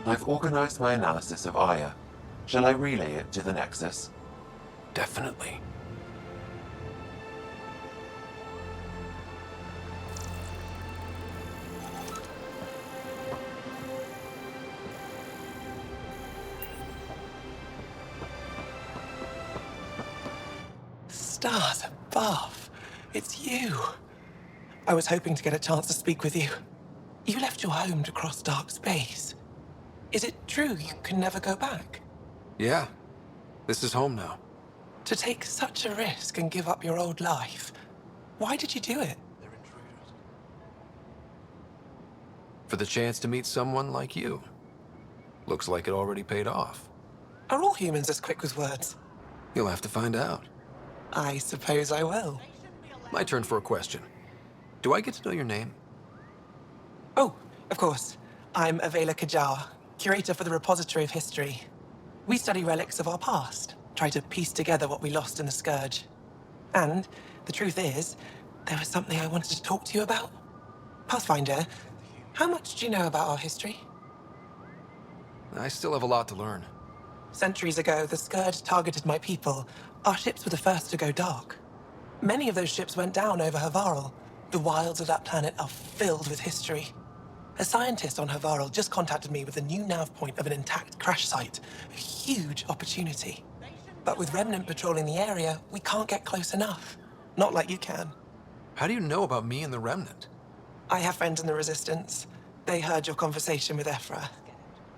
I've organized my analysis of Aya. Shall I relay it to the Nexus? Definitely. Stars above. It's you. I was hoping to get a chance to speak with you. You left your home to cross dark space. Is it true you can never go back? Yeah. This is home now. To take such a risk and give up your old life, why did you do it? They're intruders. For the chance to meet someone like you. Looks like it already paid off. Are all humans as quick with words? You'll have to find out. I suppose I will. My turn for a question. Do I get to know your name? Oh, of course. I'm Ezqvisle Kajar, curator for the Repository of History. We study relics of our past, try to piece together what we lost in the Scourge. And the truth is, there was something I wanted to talk to you about. Pathfinder, how much do you know about our history? I still have a lot to learn. Centuries ago, the Scourge targeted my people. Our ships were the first to go dark. Many of those ships went down over Havarl. The wilds of that planet are filled with history. A scientist on Havarl just contacted me with a new nav point of an intact crash site. A huge opportunity. But with Remnant patrolling the area, we can't get close enough. Not like you can. How do you know about me and the Remnant? I have friends in the Resistance. They heard your conversation with Ephra.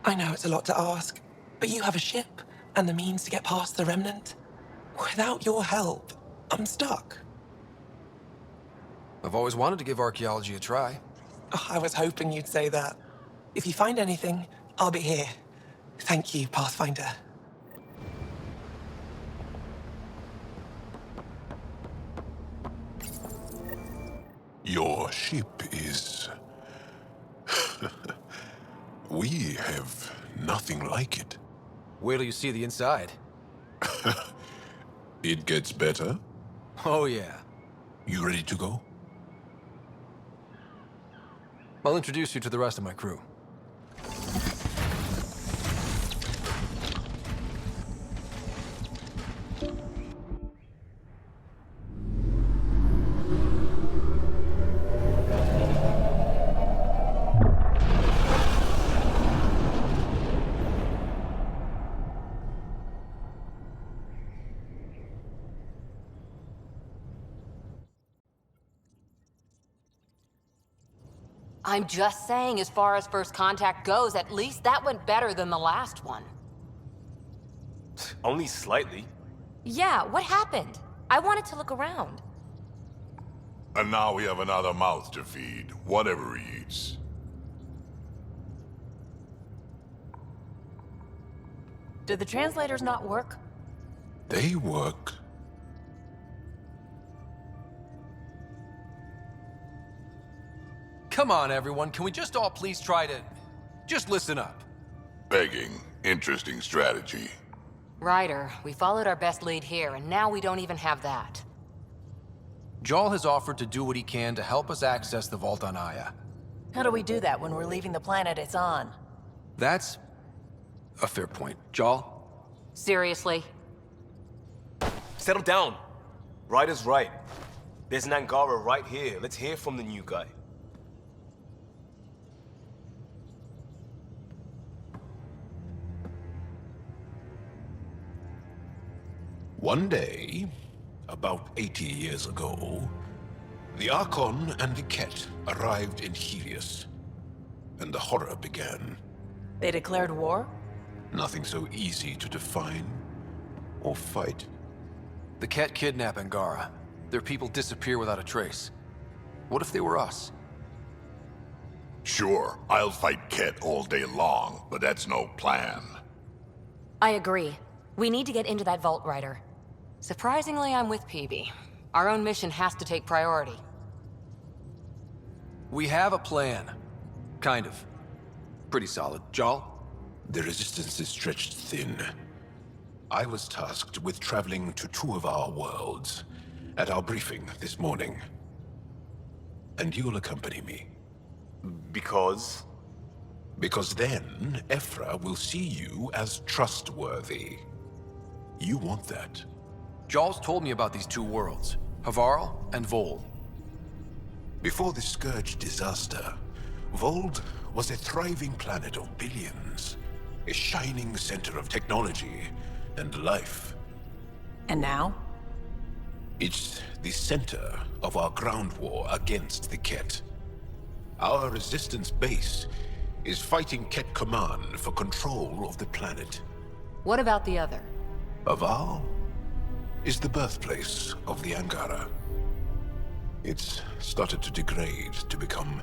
I know it's a lot to ask, but you have a ship and the means to get past the Remnant. Without your help, I'm stuck. I've always wanted to give archaeology a try. Oh, I was hoping you'd say that. If you find anything, I'll be here. Thank you, Pathfinder. Your ship is... We have nothing like it. Wait till you see the inside. It gets better. Oh yeah. You ready to go? I'll introduce you to the rest of my crew. I'm just saying, as far as first contact goes, at least that went better than the last one. Only slightly. Yeah, what happened? I wanted to look around. And now we have another mouth to feed, whatever he eats. Did the translators not work? They work. Come on, everyone. Can we just all please try to... just listen up? Begging. Interesting strategy. Ryder, we followed our best lead here, and now we don't even have that. Jarl has offered to do what he can to help us access the vault on Aya. How do we do that when we're leaving the planet it's on? That's a fair point. Jarl? Seriously? Settle down. Ryder's right. There's an Angara right here. Let's hear from the new guy. One day, about 80 years ago, the Archon and the Ket arrived in Helios, and the horror began. They declared war? Nothing so easy to define or fight. The Ket kidnap Angara. Their people disappear without a trace. What if they were us? Sure, I'll fight Ket all day long, but that's no plan. I agree. We need to get into that vault, Ryder. Surprisingly, I'm with PB. Our own mission has to take priority. We have a plan. Kind of. Pretty solid. Jarl? The resistance is stretched thin. I was tasked with traveling to two of our worlds at our briefing this morning. And you'll accompany me. Because? Because then, Ephra will see you as trustworthy. You want that. Jarl's told me about these two worlds, Havarl and Vold. Before the Scourge disaster, Vold was a thriving planet of billions. A shining center of technology and life. And now? It's the center of our ground war against the Ket. Our resistance base is fighting Ket Command for control of the planet. What about the other? Aval is the birthplace of the Angara. It's started to degrade, to become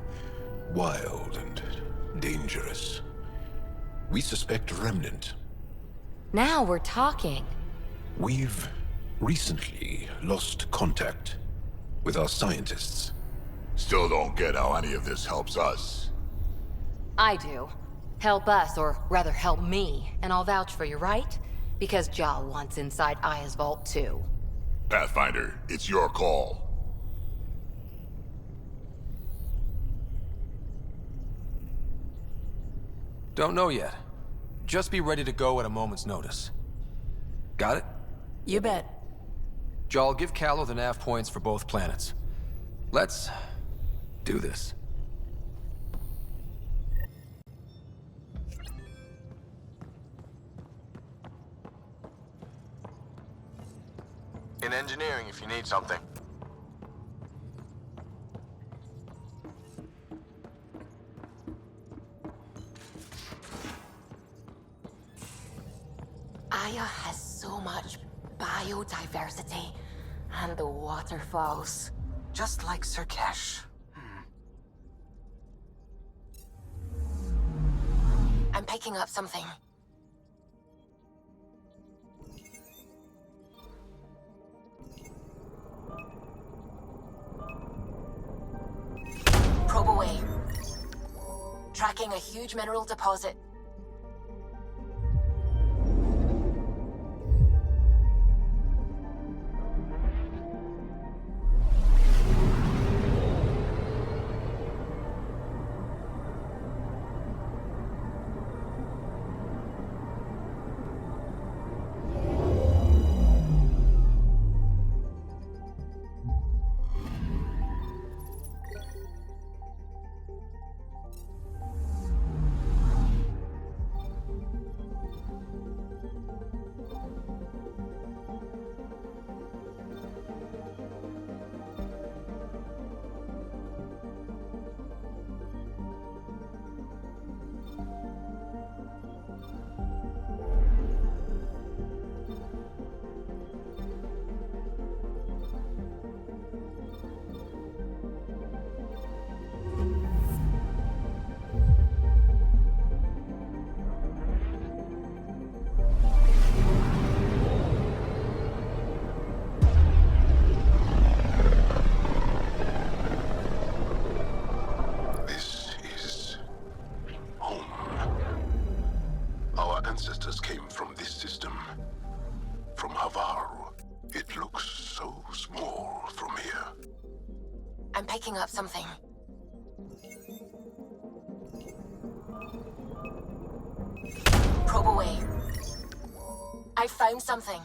wild and dangerous. We suspect Remnant. Now we're talking. We've recently lost contact with our scientists. Still don't get how any of this helps us. I do. Help us, or rather help me, and I'll vouch for you, right? Because Jarl wants inside Aya's vault too. Pathfinder, it's your call. Don't know yet. Just be ready to go at a moment's notice. Got it? You bet. Jarl, give Callow the nav points for both planets. Let's do this. In engineering if you need something. Aya has so much biodiversity, and the waterfalls. Just like Sirkesh. I'm picking up something. Probe away. Tracking a huge mineral deposit. This is home. Our ancestors came from this system. From Havarl. It looks so small from here. I'm picking up something. Probe away. I found something.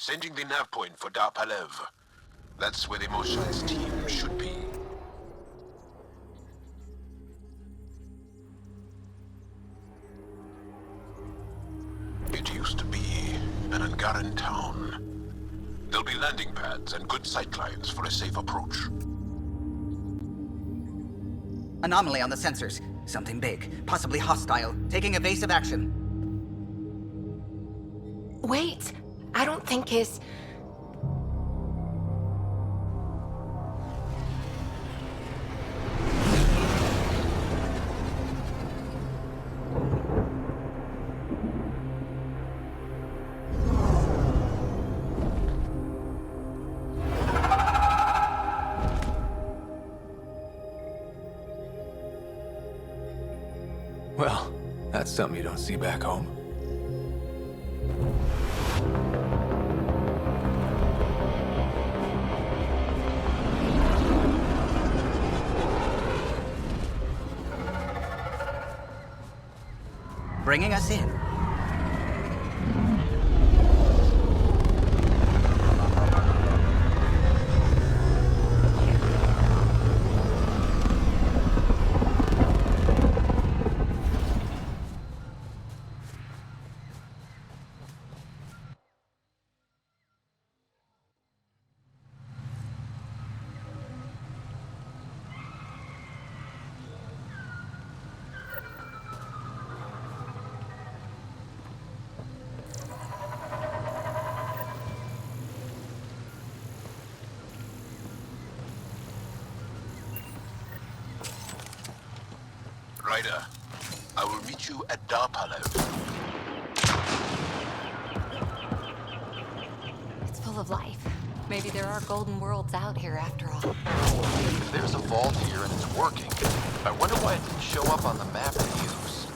Sending the nav point for Dar Palev. That's where the Mosha's team should be. It used to be an Angaran town. There'll be landing pads and good sightlines for a safe approach. Anomaly on the sensors. Something big, possibly hostile, taking evasive action. Wait, I don't think his... Well, that's something you don't see back home. Bringing us in. Ryder, I will meet you at Dar Palev. It's full of life. Maybe there are golden worlds out here after all. If there's a vault here and it's working, I wonder why it didn't show up on the map to use.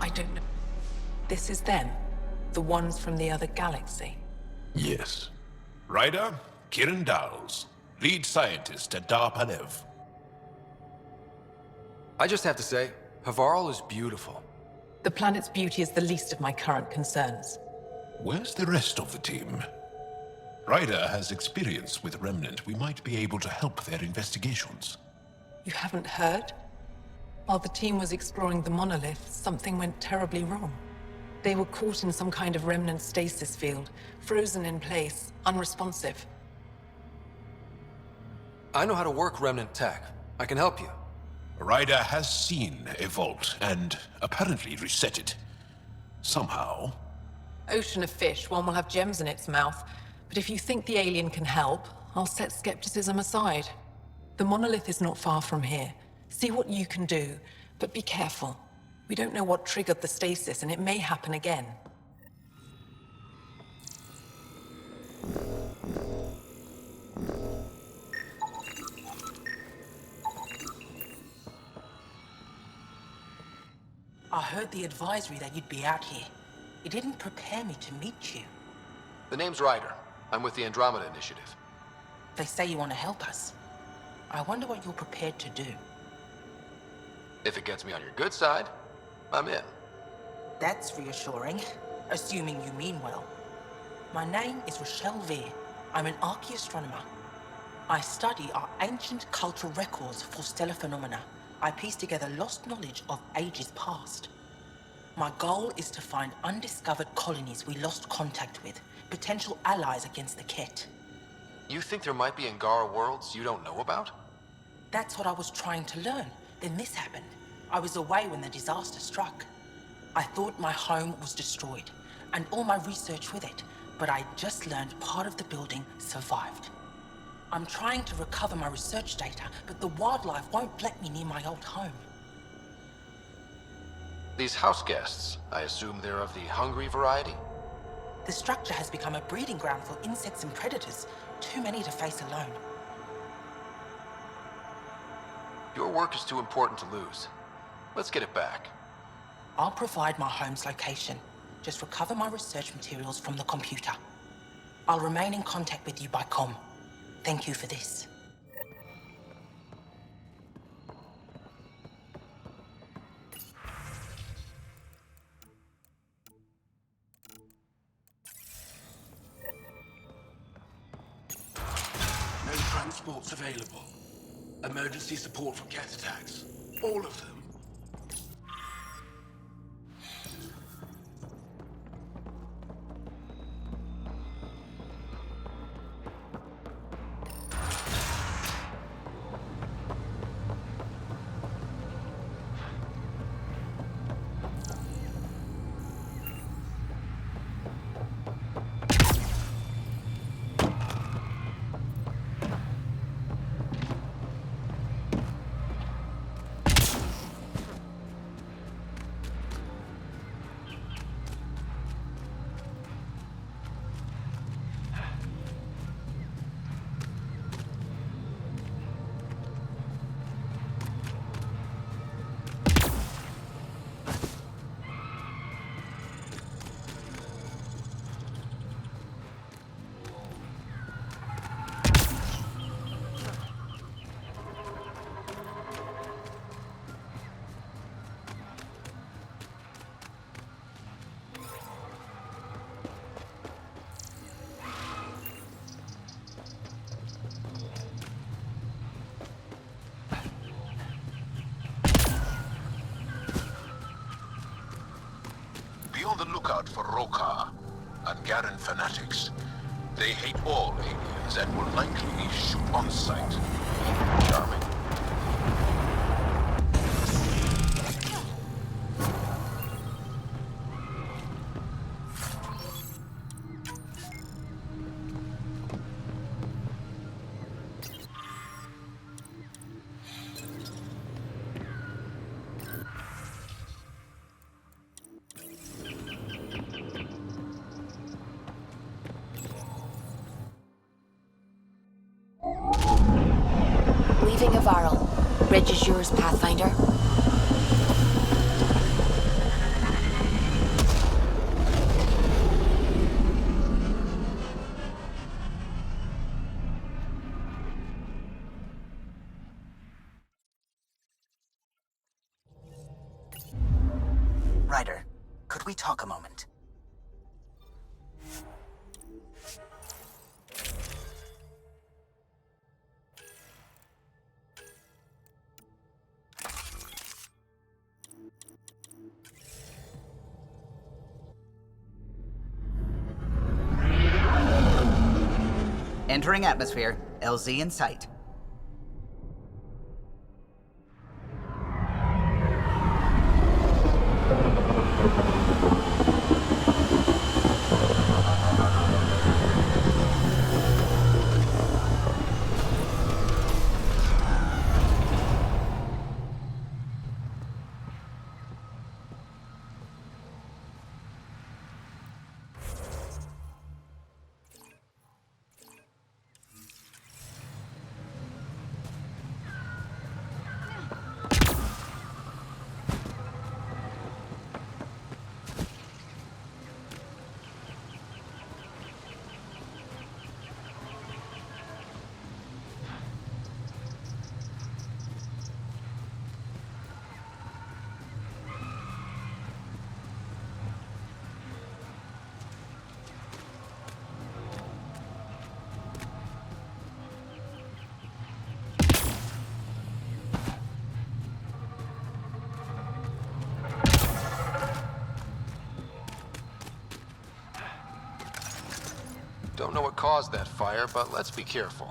I don't know. This is them? The ones from the other galaxy? Yes. Ryder, Kiran Dals, lead scientist at Dar Palev. I just have to say, Havarl is beautiful. The planet's beauty is the least of my current concerns. Where's the rest of the team? Ryder has experience with Remnant. We might be able to help their investigations. You haven't heard? While the team was exploring the monolith, something went terribly wrong. They were caught in some kind of remnant stasis field, frozen in place, unresponsive. I know how to work remnant tech. I can help you. Ryder has seen a vault and apparently reset it. Somehow. Ocean of fish, one will have gems in its mouth. But if you think the alien can help, I'll set skepticism aside. The monolith is not far from here. See what you can do, but be careful. We don't know what triggered the stasis, and it may happen again. I heard the advisory that you'd be out here. It didn't prepare me to meet you. The name's Ryder. I'm with the Andromeda Initiative. They say you want to help us. I wonder what you're prepared to do. If it gets me on your good side, I'm in. That's reassuring, assuming you mean well. My name is Rochelle Veer. I'm an archaeoastronomer. I study our ancient cultural records for stellar phenomena. I piece together lost knowledge of ages past. My goal is to find undiscovered colonies we lost contact with, potential allies against the Ket. You think there might be Angara worlds you don't know about? That's what I was trying to learn. Then this happened. I was away when the disaster struck. I thought my home was destroyed, and all my research with it, but I just learned part of the building survived. I'm trying to recover my research data, but the wildlife won't let me near my old home. These house guests, I assume they're of the hungry variety? The structure has become a breeding ground for insects and predators, too many to face alone. Your work is too important to lose. Let's get it back. I'll provide my home's location. Just recover my research materials from the computer. I'll remain in contact with you by comm. Thank you for this. No transports available. Emergency support for cat attacks. All of them. On the lookout for Roka and Garen fanatics. They hate all aliens and will likely shoot on sight. Charming. Leaving Avaril. Reg is yours, Pathfinder. Ryder, could we talk a moment? Entering atmosphere, LZ in sight. caused that fire, but let's be careful.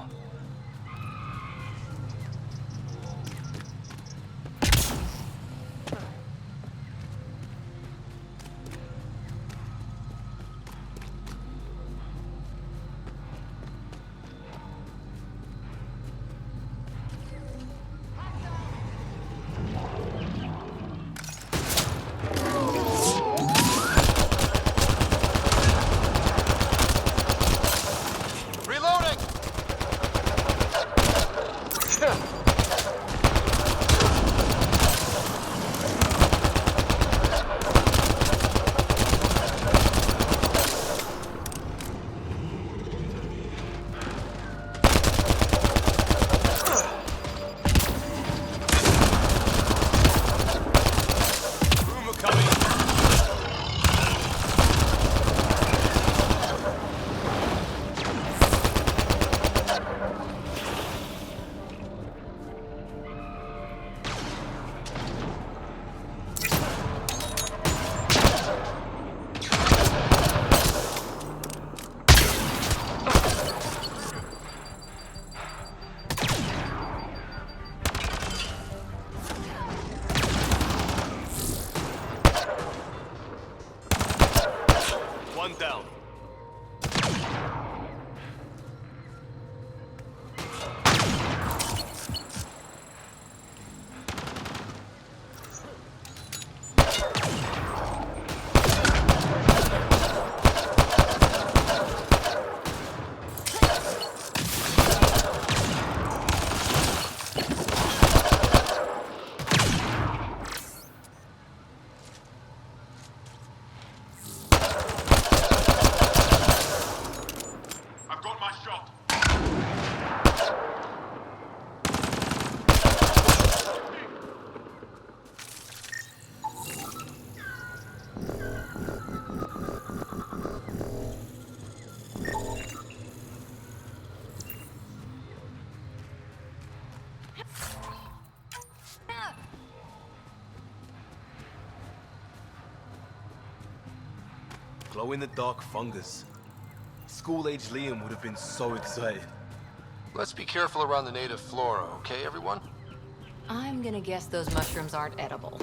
One down. Glow-in-the-dark fungus. School-age Liam would have been so excited. Let's be careful around the native flora, okay, everyone? I'm gonna guess those mushrooms aren't edible.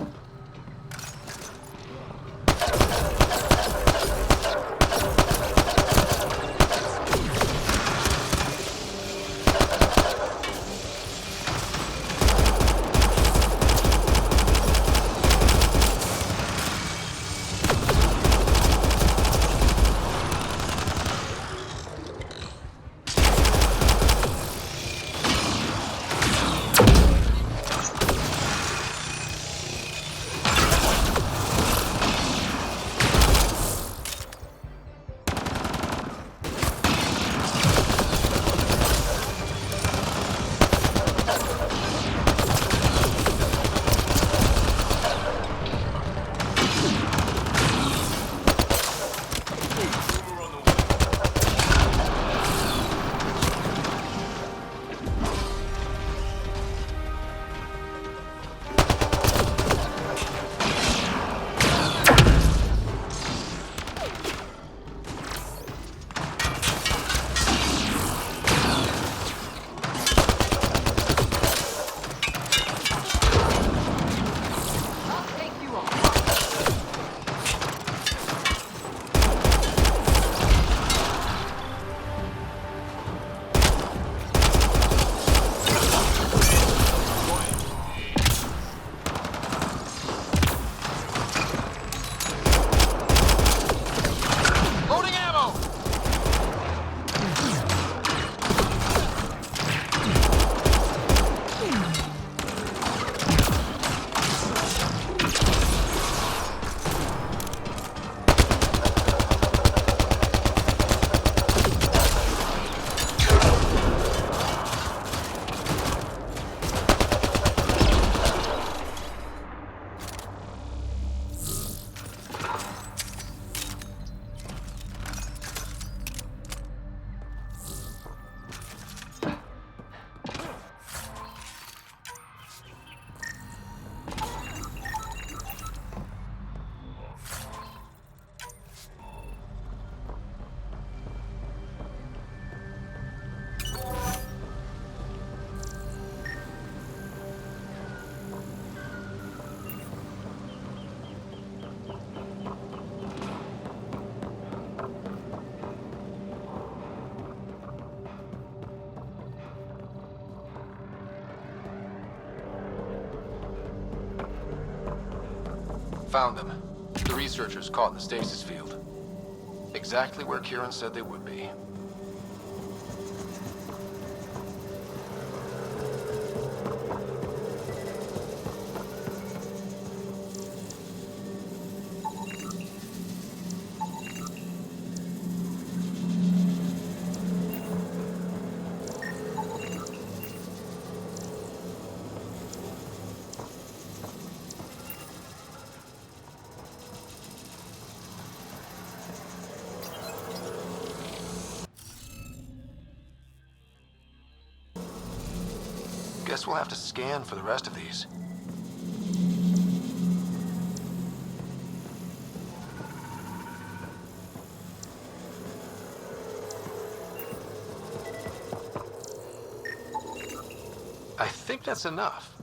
Found them. The researchers caught in the stasis field. Exactly where Kieran said they would be. Guess we'll have to scan for the rest of these. I think that's enough.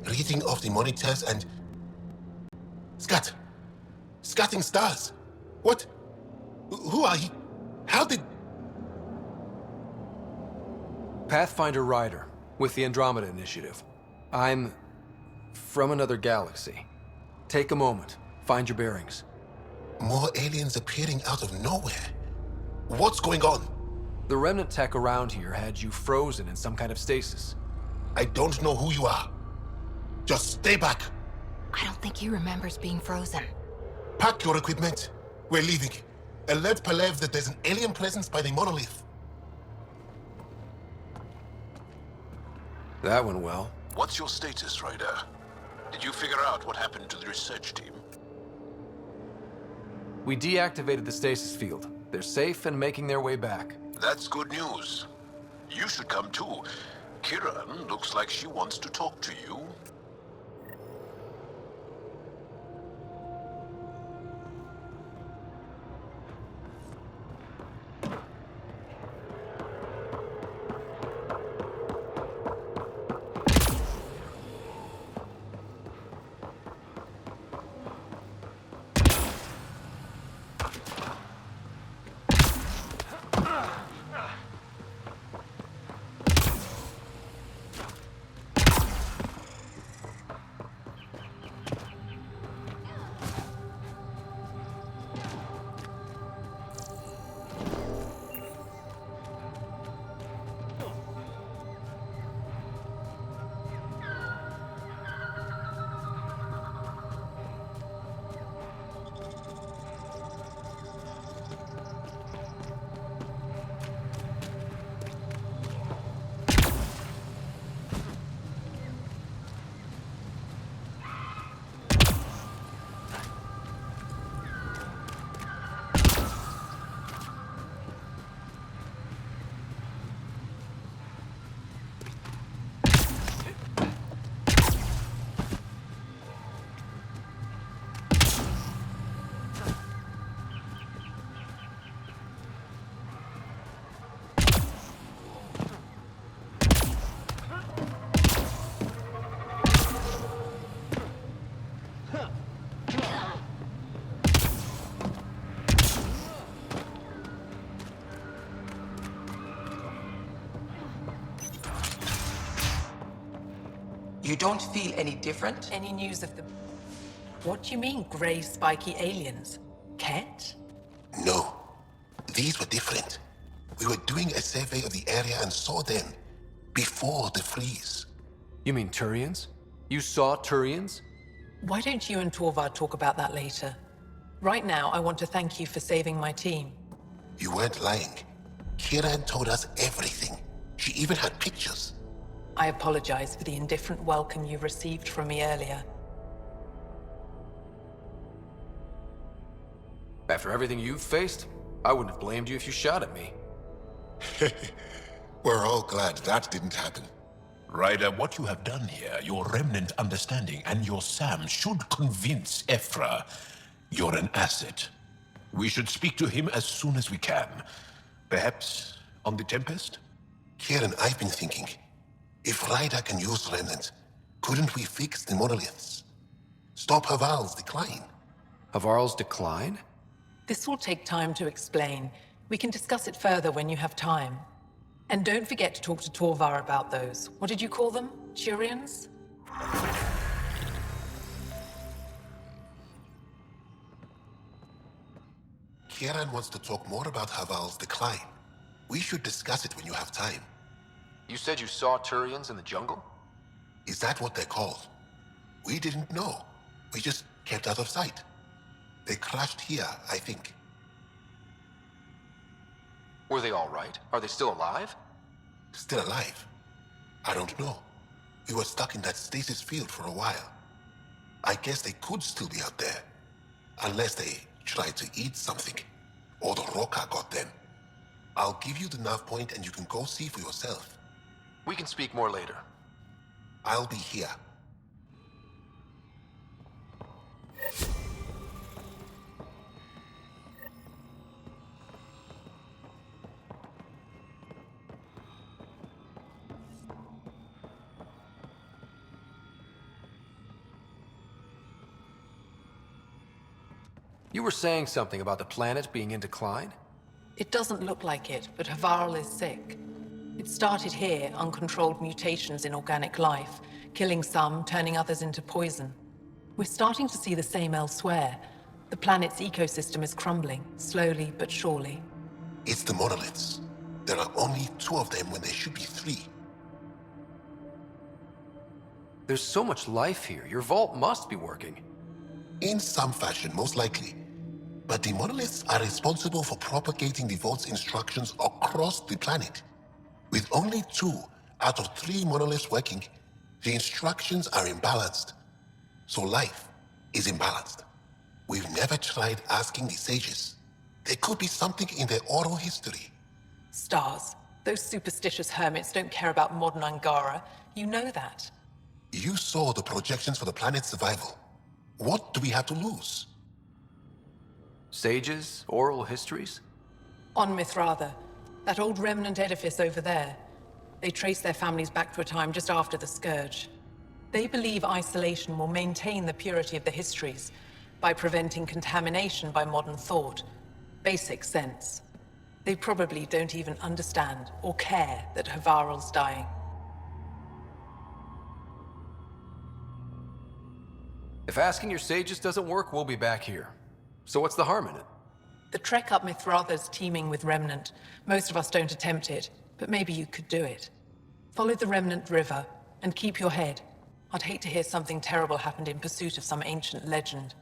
Reading of the monitors and... Scatting stars! What? Who are you? How did... Pathfinder Ryder, with the Andromeda Initiative. I'm... from another galaxy. Take a moment, find your bearings. More aliens appearing out of nowhere. What's going on? The remnant tech around here had you frozen in some kind of stasis. I don't know who you are. Just stay back. I don't think he remembers being frozen. Pack your equipment. We're leaving. Alert Palev that there's an alien presence by the monolith. That went well. What's your status, Ryder? Did you figure out what happened to the research team? We deactivated the stasis field. They're safe and making their way back. That's good news. You should come too. Kieran looks like she wants to talk to you. You don't feel any different? Any news of the... What do you mean, grey spiky aliens? Ket? No. These were different. We were doing a survey of the area and saw them before the freeze. You mean Turians? You saw Turians? Why don't you and Torvar talk about that later? Right now, I want to thank you for saving my team. You weren't lying. Kiran told us everything. She even had pictures. I apologize for the indifferent welcome you received from me earlier. After everything you've faced, I wouldn't have blamed you if you shot at me. We're all glad that didn't happen. Ryder, what you have done here, your remnant understanding and your Sam should convince Ephra you're an asset. We should speak to him as soon as we can. Perhaps on the Tempest? Kieran, I've been thinking. If Ryder can use remnant, couldn't we fix the monoliths? Stop Haval's decline? Havarl's decline? This will take time to explain. We can discuss it further when you have time. And don't forget to talk to Torvar about those. What did you call them? Turians? Kieran wants to talk more about Haval's decline. We should discuss it when you have time. You said you saw Turians in the jungle? Is that what they're called? We didn't know. We just kept out of sight. They crashed here, I think. Were they all right? Are they still alive? Still alive? I don't know. We were stuck in that stasis field for a while. I guess they could still be out there. Unless they tried to eat something. Or the Roca got them. I'll give you the nav point and you can go see for yourself. We can speak more later. I'll be here. You were saying something about the planet being in decline? It doesn't look like it, but Havarl is sick. It started here, uncontrolled mutations in organic life, killing some, turning others into poison. We're starting to see the same elsewhere. The planet's ecosystem is crumbling, slowly but surely. It's the monoliths. There are only 2 of them when there should be 3. There's so much life here. Your vault must be working. In some fashion, most likely. But the monoliths are responsible for propagating the vault's instructions across the planet. With only 2 out of 3 monoliths working, the instructions are imbalanced. So life is imbalanced. We've never tried asking the sages. There could be something in their oral history. Stars. Those superstitious hermits don't care about modern Angara. You know that. You saw the projections for the planet's survival. What do we have to lose? Sages? Oral histories? On Mithratha, that old remnant edifice over there. They trace their families back to a time just after the Scourge. They believe isolation will maintain the purity of the histories by preventing contamination by modern thought. Basic sense. They probably don't even understand or care that Havarl's dying. If asking your sages doesn't work, we'll be back here. So what's the harm in it? The trek up Mithratha's teeming with Remnant. Most of us don't attempt it, but maybe you could do it. Follow the Remnant River, and keep your head. I'd hate to hear something terrible happened in pursuit of some ancient legend.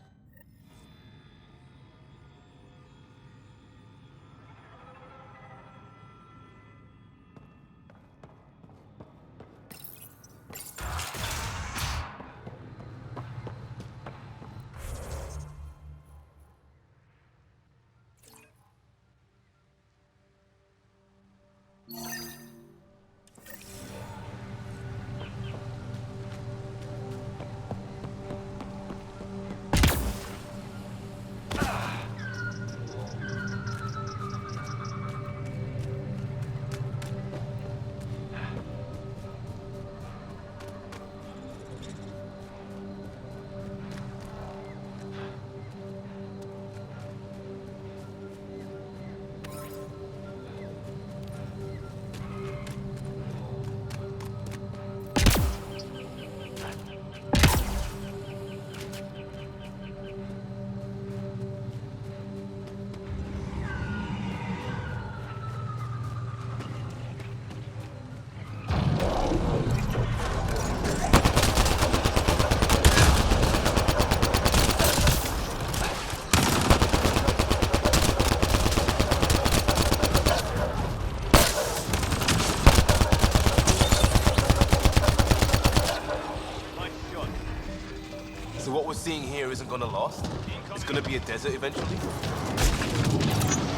what we're seeing here isn't gonna last? It's gonna be a desert eventually?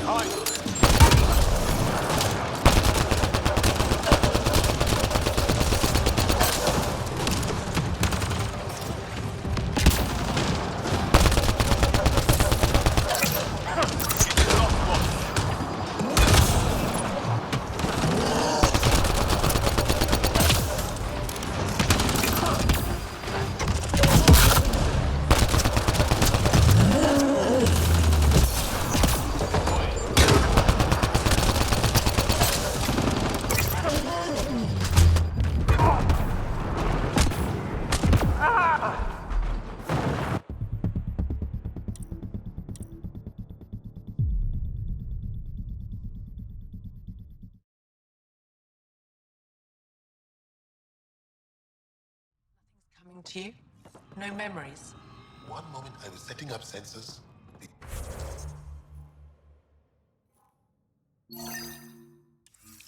Hi. Coming to you? No memories? One moment I was setting up sensors.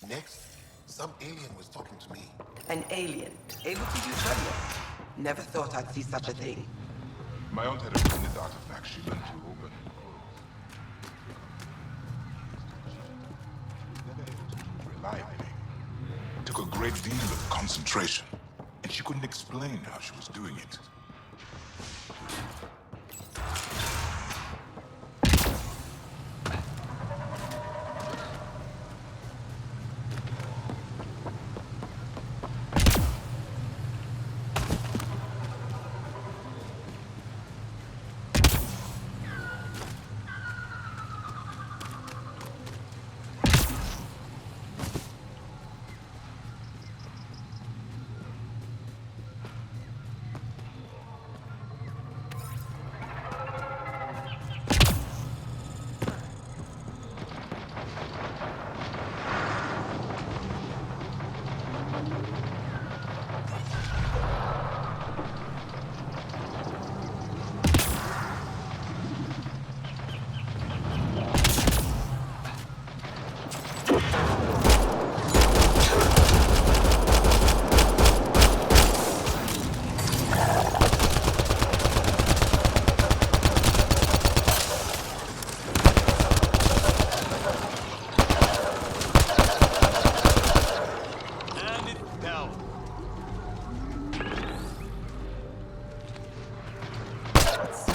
Next, some alien was talking to me. An alien, able to use radio. Never thought I'd see such a thing. My aunt had a unit artifact she learned to open. She was never able to do it reliably. It took a great deal of concentration, and she couldn't explain how she was doing it.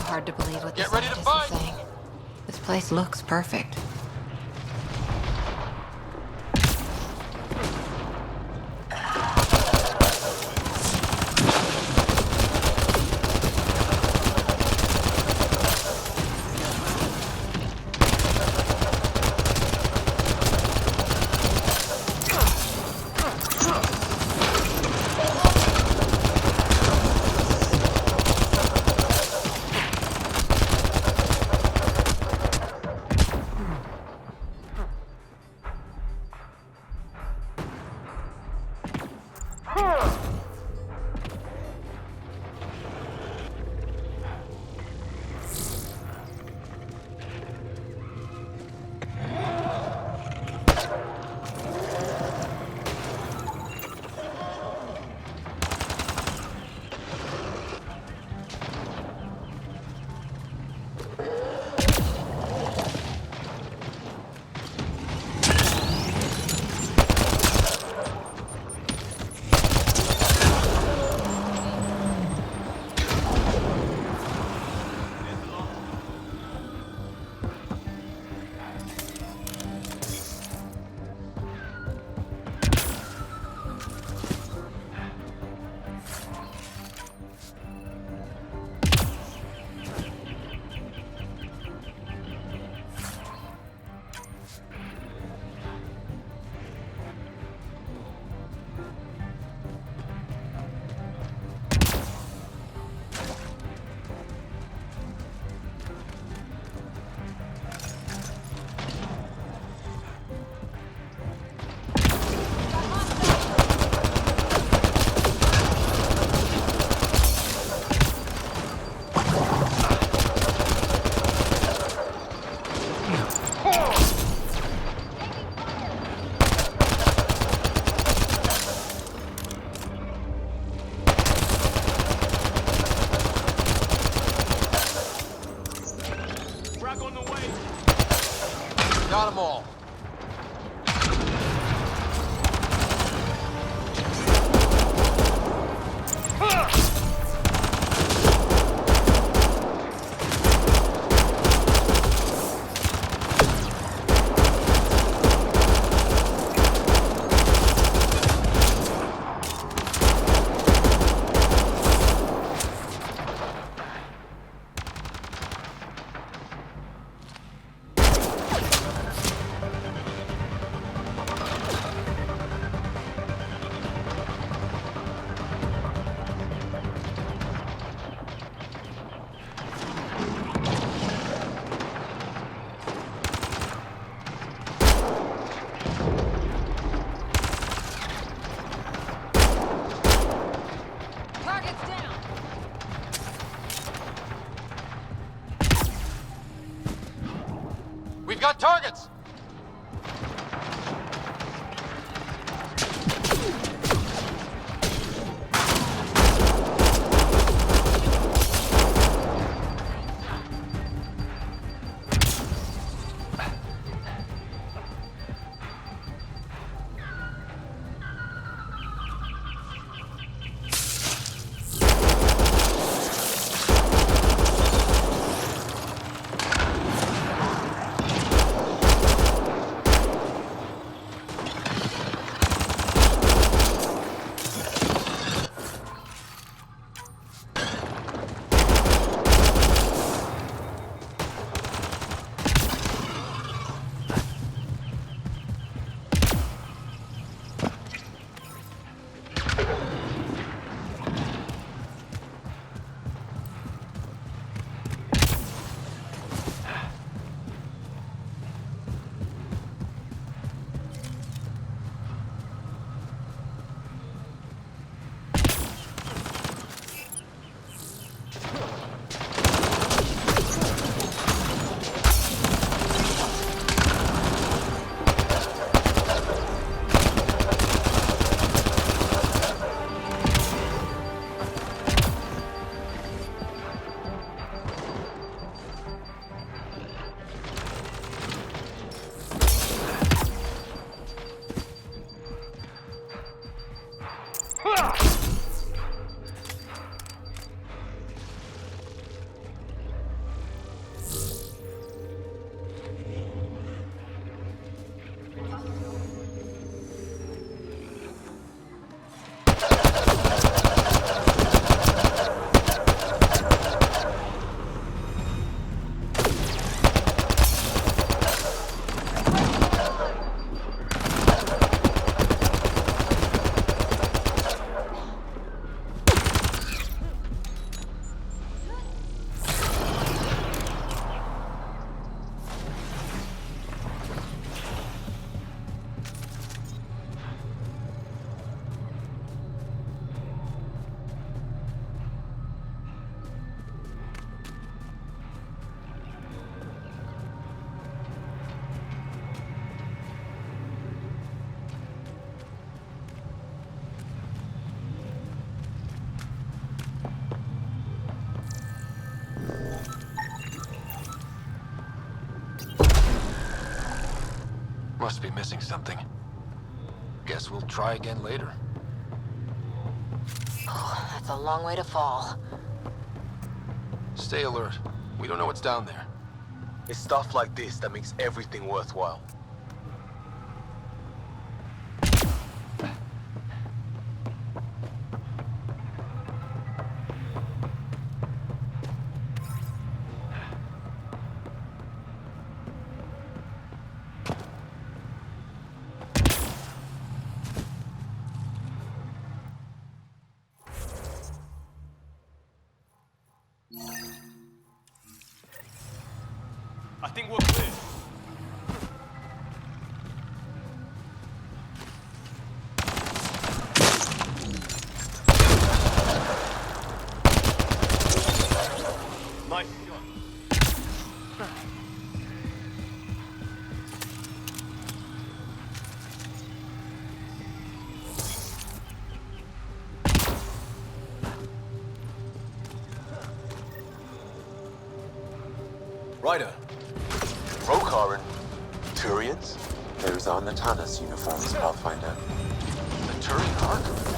Hard to believe what the scientists are saying. This place looks perfect. Got them all. We've got targets! Must be missing something. Guess we'll try again later. Oh, that's a long way to fall. Stay alert. We don't know what's down there. It's stuff like this that makes everything worthwhile. I think we're clear. Nice shot. Ryder. Rocar and Turians? Those are Natanus uniforms, Pathfinder. The Turian Ark?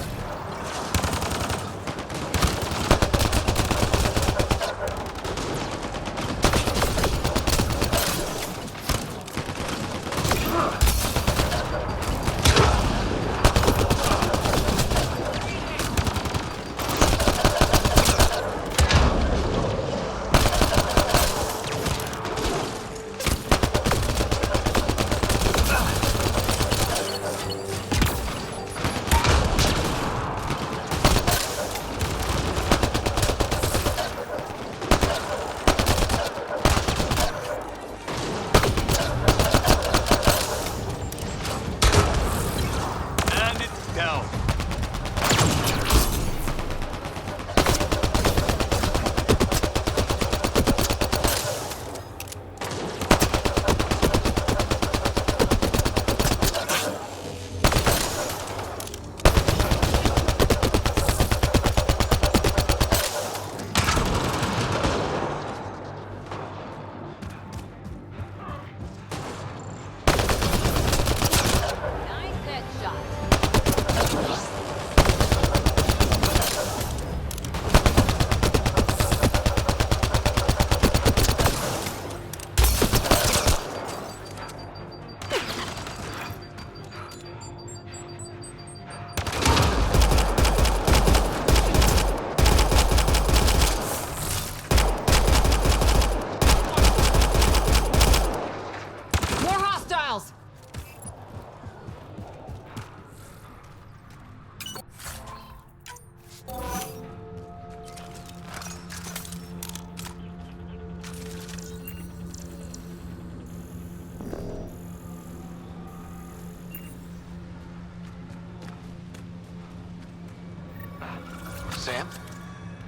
Sam?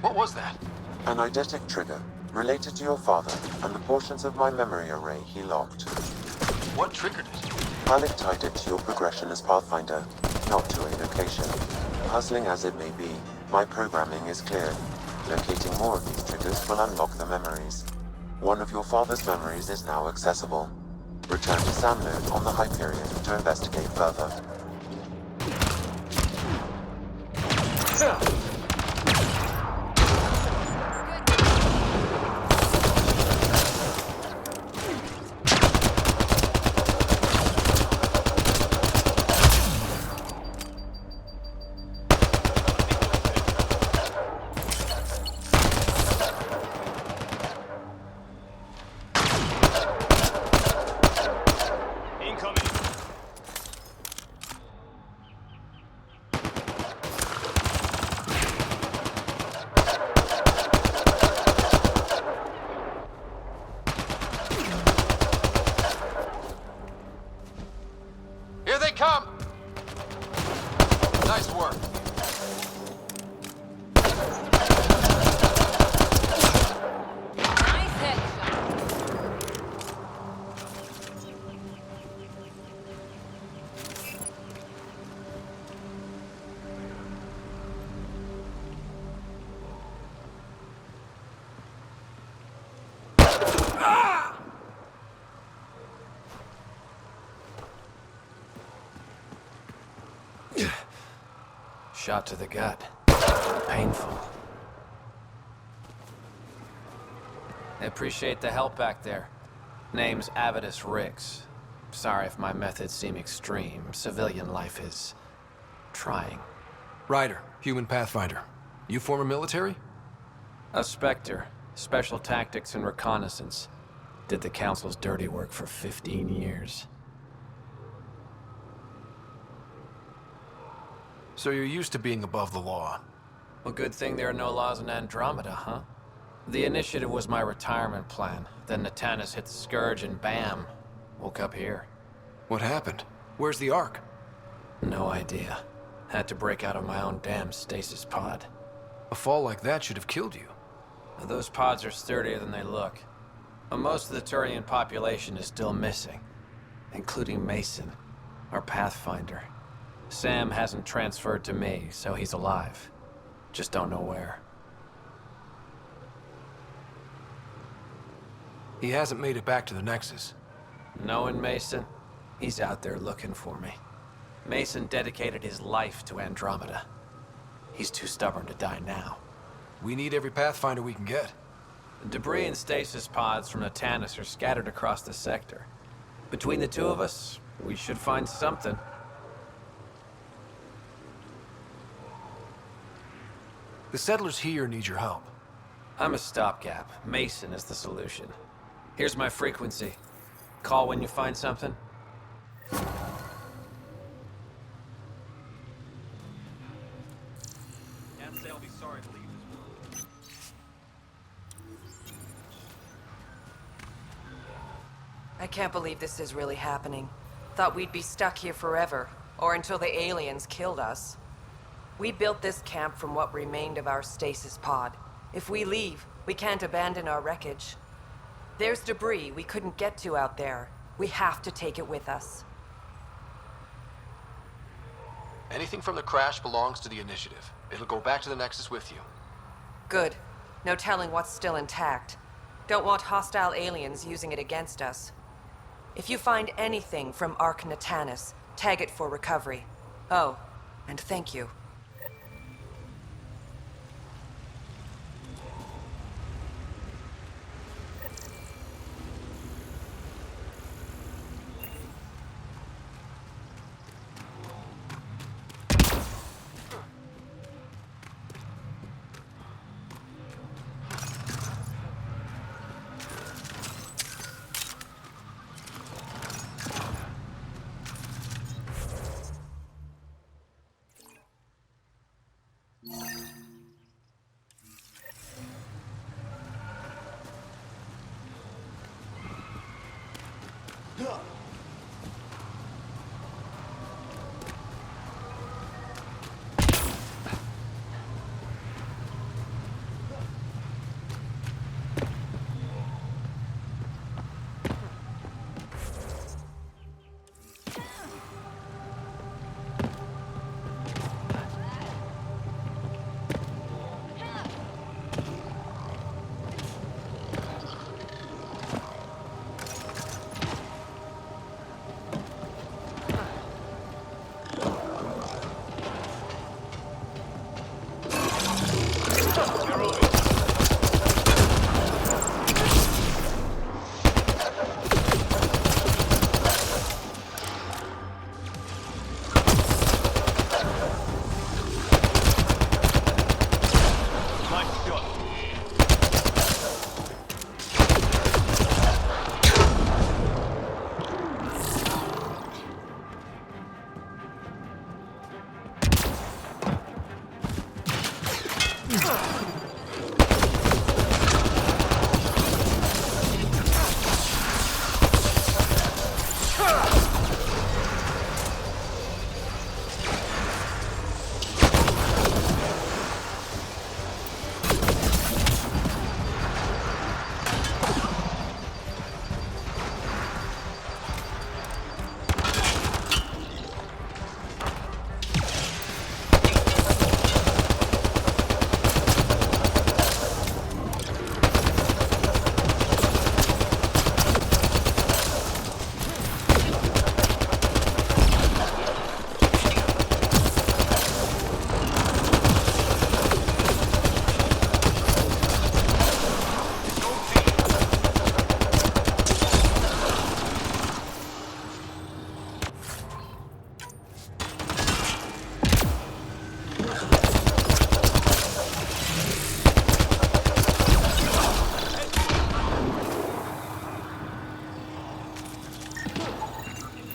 What was that? An eidetic trigger, related to your father, and the portions of my memory array he locked. What triggered it? Alec tied it to your progression as Pathfinder, not to a location. Puzzling as it may be, my programming is clear. Locating more of these triggers will unlock the memories. One of your father's memories is now accessible. Return to Sam Node on the Hyperion to investigate further. Shot to the gut. Painful. I appreciate the help back there. Name's Avidus Rix. Sorry if my methods seem extreme. Civilian life is trying. Ryder, human Pathfinder. You former military? A Spectre. Special tactics and reconnaissance. Did the Council's dirty work for 15 years. So you're used to being above the law. Well, good thing there are no laws in Andromeda, huh? The initiative was my retirement plan. Then Natanus hit the Scourge and bam, woke up here. What happened? Where's the Ark? No idea. Had to break out of my own damn stasis pod. A fall like that should have killed you. Those pods are sturdier than they look. But most of the Turian population is still missing, including Mason, our Pathfinder. Sam hasn't transferred to me, so he's alive. Just don't know where. He hasn't made it back to the Nexus. Knowing Mason, he's out there looking for me. Mason dedicated his life to Andromeda. He's too stubborn to die now. We need every Pathfinder we can get. The debris and stasis pods from the Tannis are scattered across the sector. Between the two of us, we should find something. The settlers here need your help. I'm a stopgap. Mason is the solution. Here's my frequency. Call when you find something. Can't say I'll be sorry to leave this world. I can't believe this is really happening. Thought we'd be stuck here forever, or until the aliens killed us. We built this camp from what remained of our stasis pod. If we leave, we can't abandon our wreckage. There's debris we couldn't get to out there. We have to take it with us. Anything from the crash belongs to the Initiative. It'll go back to the Nexus with you. Good. No telling what's still intact. Don't want hostile aliens using it against us. If you find anything from Ark Natanis, tag it for recovery. Oh, and thank you.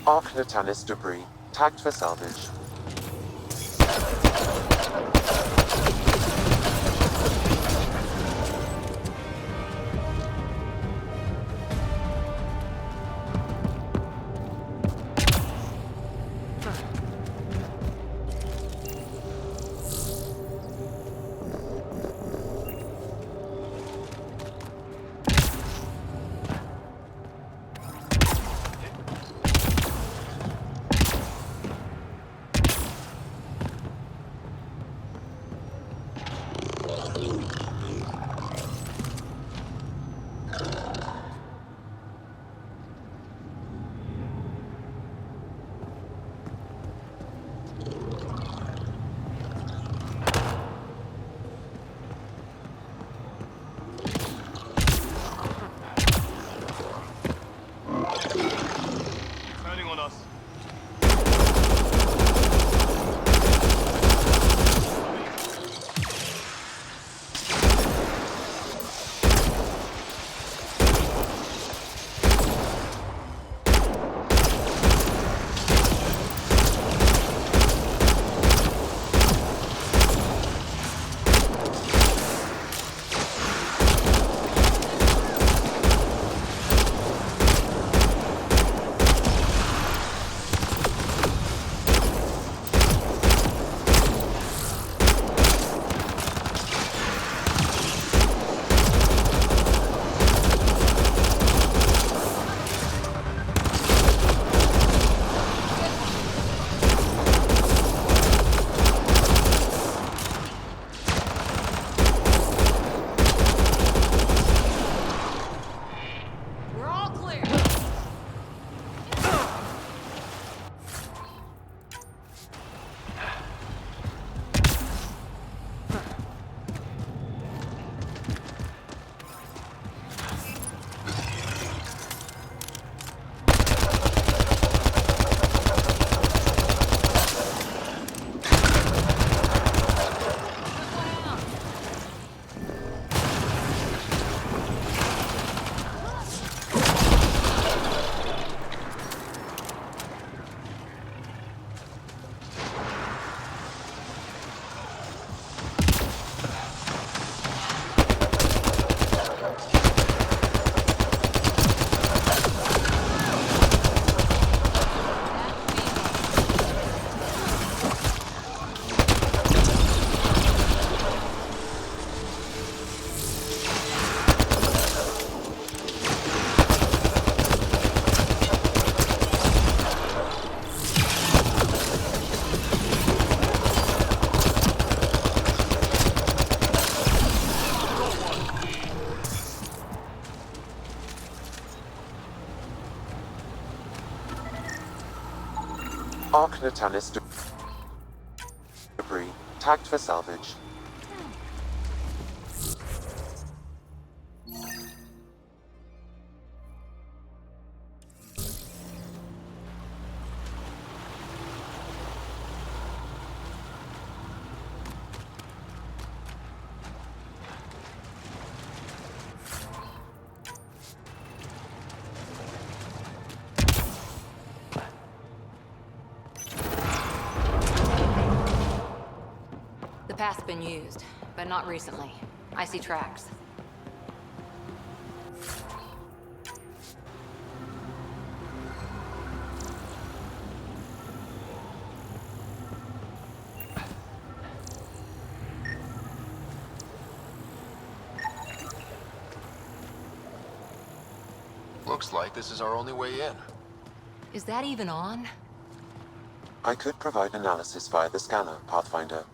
Ark Natanis debris, tagged for salvage. Arc Natalis debris, tagged for salvage. The path's been used, but not recently. I see tracks. Looks like this is our only way in. Is that even on? I could provide analysis via the scanner, Pathfinder.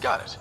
Got it.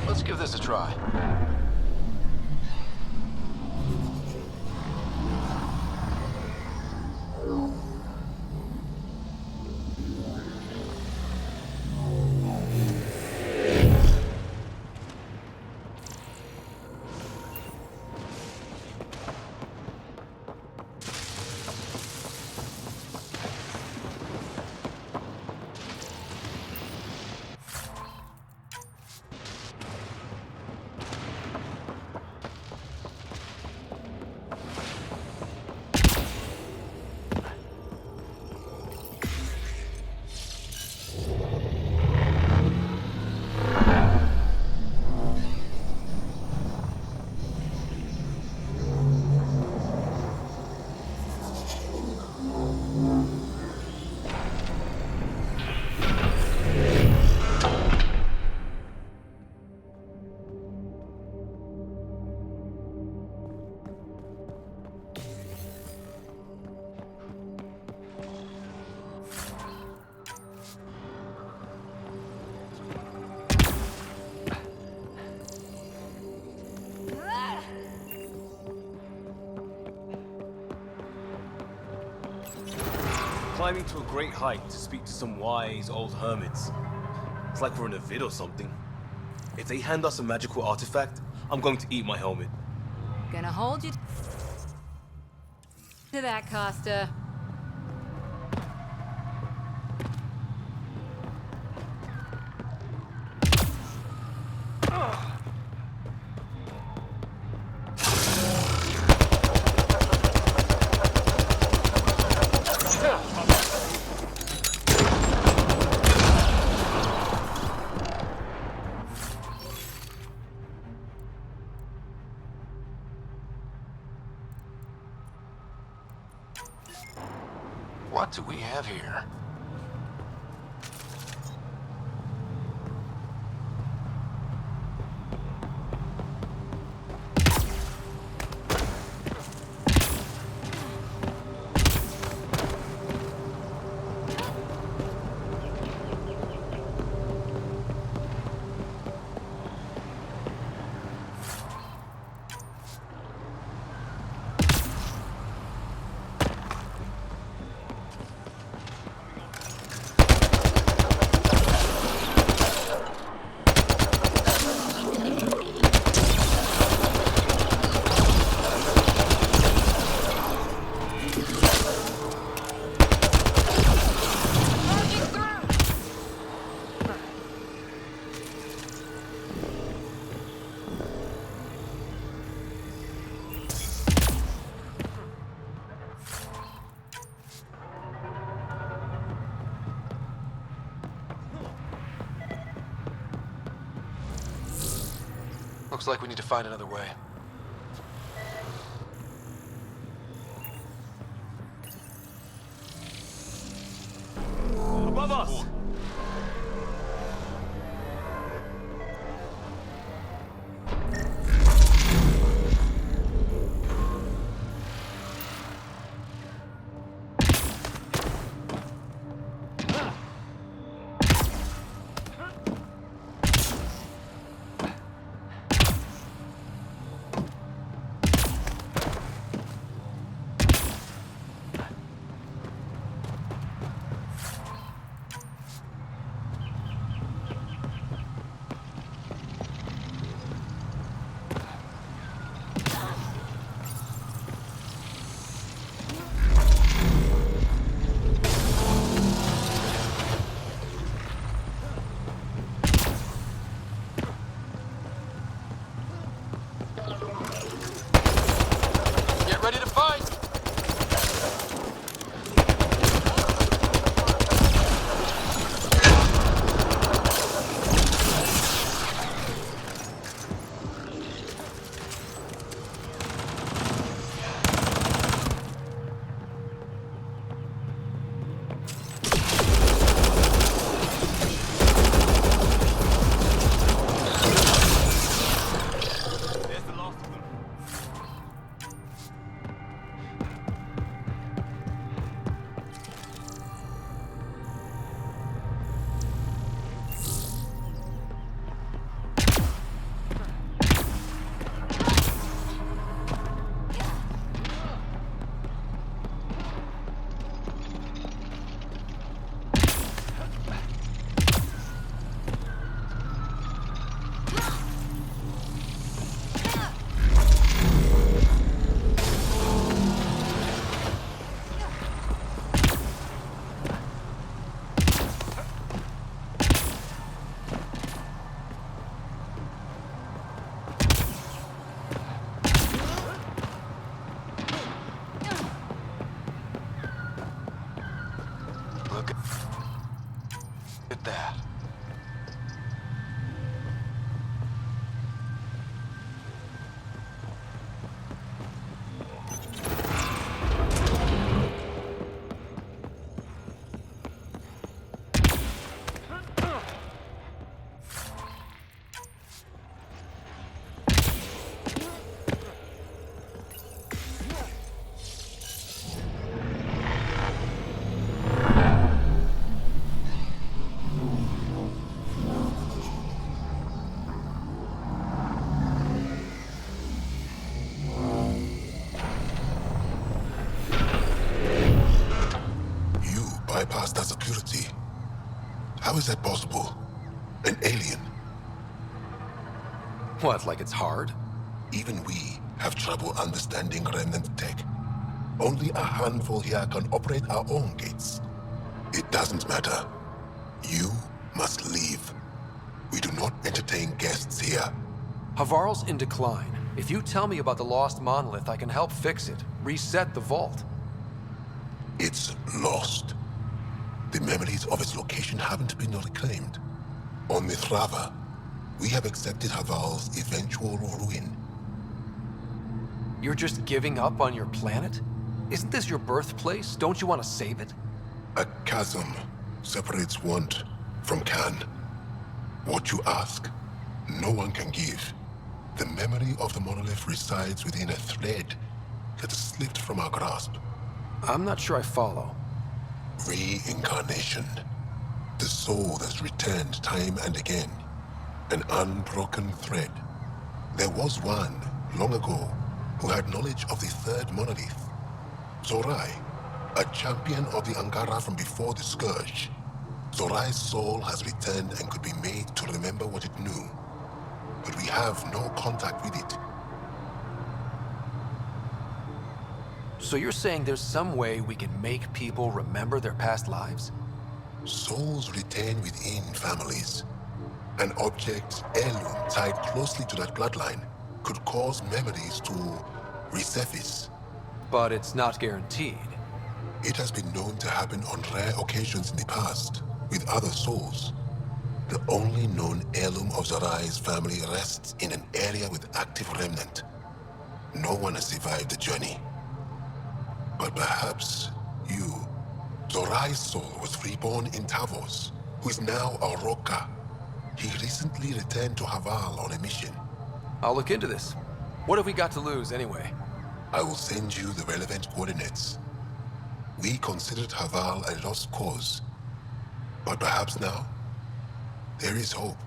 Let's give this a try. Climbing to a great height to speak to some wise old hermits. It's like we're in a vid or something. If they hand us a magical artifact, I'm going to eat my helmet. Gonna hold you to that, Costa. What do we have here? Looks like we need to find another way. Above us! Ready to fight! Look at that. Bypassed that security. How is that possible? An alien? What, like it's hard? Even we have trouble understanding remnant tech. Only a handful here can operate our own gates. It doesn't matter. You must leave. We do not entertain guests here. Havarl's in decline. If you tell me about the lost monolith, I can help fix it. Reset the vault. It's lost. The memories of its location haven't been reclaimed. On Mithrava, we have accepted Havarl's eventual ruin. You're just giving up on your planet? Isn't this your birthplace? Don't you want to save it? A chasm separates want from can. What you ask, no one can give. The memory of the monolith resides within a thread that has slipped from our grasp. I'm not sure I follow. Reincarnation. The soul that's returned time and again. An unbroken thread. There was one, long ago, who had knowledge of the third monolith. Zorai, a champion of the Angara from before the Scourge. Zorai's soul has returned and could be made to remember what it knew. But we have no contact with it. So you're saying there's some way we can make people remember their past lives? Souls retain within families. An object, heirloom, tied closely to that bloodline could cause memories to resurface. But it's not guaranteed. It has been known to happen on rare occasions in the past, with other souls. The only known heirloom of Zorai's family rests in an area with active remnant. No one has survived the journey. But perhaps you. Zorai's soul was reborn in Tavos, who is now a Roka. He recently returned to Haval on a mission. I'll look into this. What have we got to lose, anyway? I will send you the relevant coordinates. We considered Haval a lost cause. But perhaps now, there is hope.